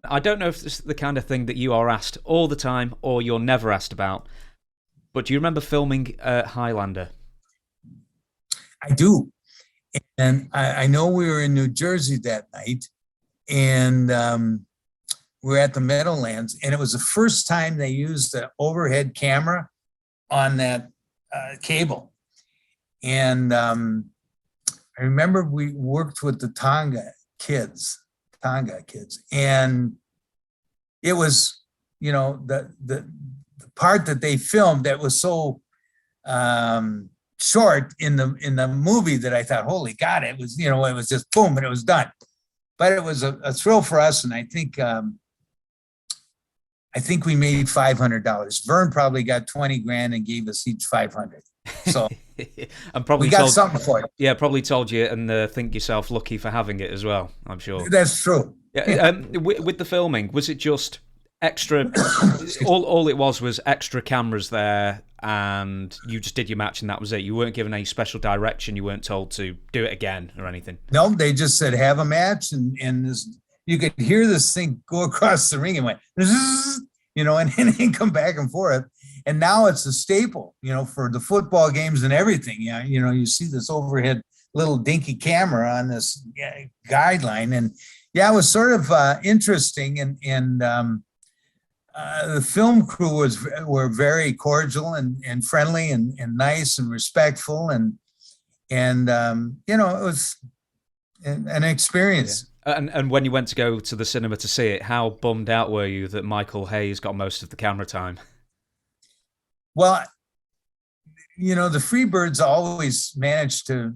I don't know if this is the kind of thing that you are asked all the time or you're never asked about, but do you remember filming Highlander? I do. And I know we were in New Jersey that night, and we were at the Meadowlands, and it was the first time they used the overhead camera on that cable. And I remember we worked with the Tonga kids, and it was, the part that they filmed that was so short in the movie that I thought, holy God, it was, it was just boom and it was done. But it was a thrill for us, and I think we made $500. Vern probably got 20 grand and gave us each 500. So and probably we got something for it. Yeah, probably told you, and think yourself lucky for having it as well, I'm sure. That's true. Yeah, with the filming, was it just extra? all it was extra cameras there, and you just did your match, and that was it. You weren't given any special direction. You weren't told to do it again or anything. No, they just said have a match, and this, you could hear this thing go across the ring and went, and then come back and forth. And now it's a staple, for the football games and everything. Yeah, you see this overhead little dinky camera on this guideline, and yeah, it was sort of interesting. And the film crew were very cordial and friendly and nice and respectful, and it was an experience. Yeah. And when you went to go to the cinema to see it, how bummed out were you that Michael Hayes got most of the camera time? Well, the Freebirds always managed to,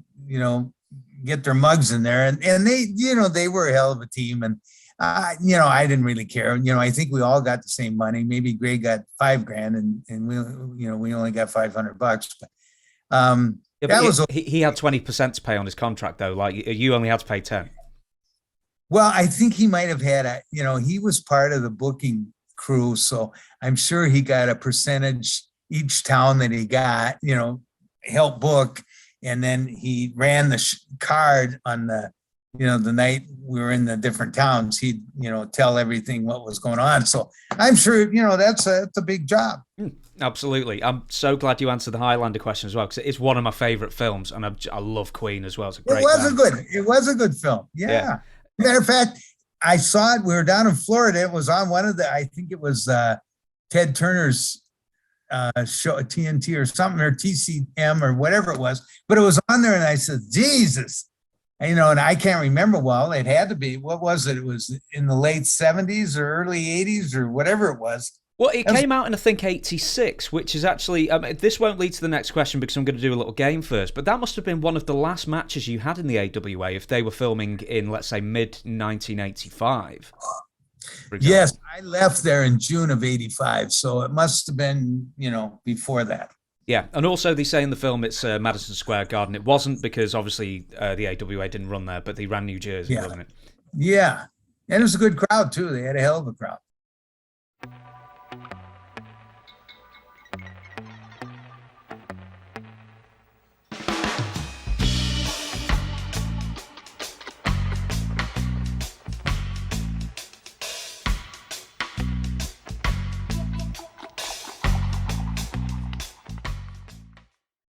get their mugs in there, and they, they were a hell of a team. And, I didn't really care. I think we all got the same money. Maybe Greg got $5,000 and we only got $500. But, yeah, that was he had 20% to pay on his contract though. Like you only had to pay 10. Well, I think he might have had he was part of the booking crew, so I'm sure he got a percentage each town that he got, help book. And then he ran the card on the, the night we were in the different towns. He'd, tell everything what was going on. So I'm sure, that's a big job. Absolutely. I'm so glad you answered the Highlander question as well, because it's one of my favorite films, and I love Queen as well. It's a great It was a good film. Yeah. Matter of fact, I saw it. We were down in Florida. It was on one of I think it was Ted Turner's show, TNT or something, or TCM or whatever it was, but it was on there, and I said, Jesus, and I can't remember. Well, it had to be, what was it? It was in the late 70s or early 80s or whatever it was. Well, it came out in, I think, 86, which is actually, this won't lead to the next question because I'm going to do a little game first, but that must have been one of the last matches you had in the AWA if they were filming in, let's say, mid-1985. Yes, I left there in June of 85, so it must have been, before that. Yeah, and also they say in the film it's Madison Square Garden. It wasn't, because obviously the AWA didn't run there, but they ran New Jersey, wasn't it? Yeah, and it was a good crowd too. They had a hell of a crowd.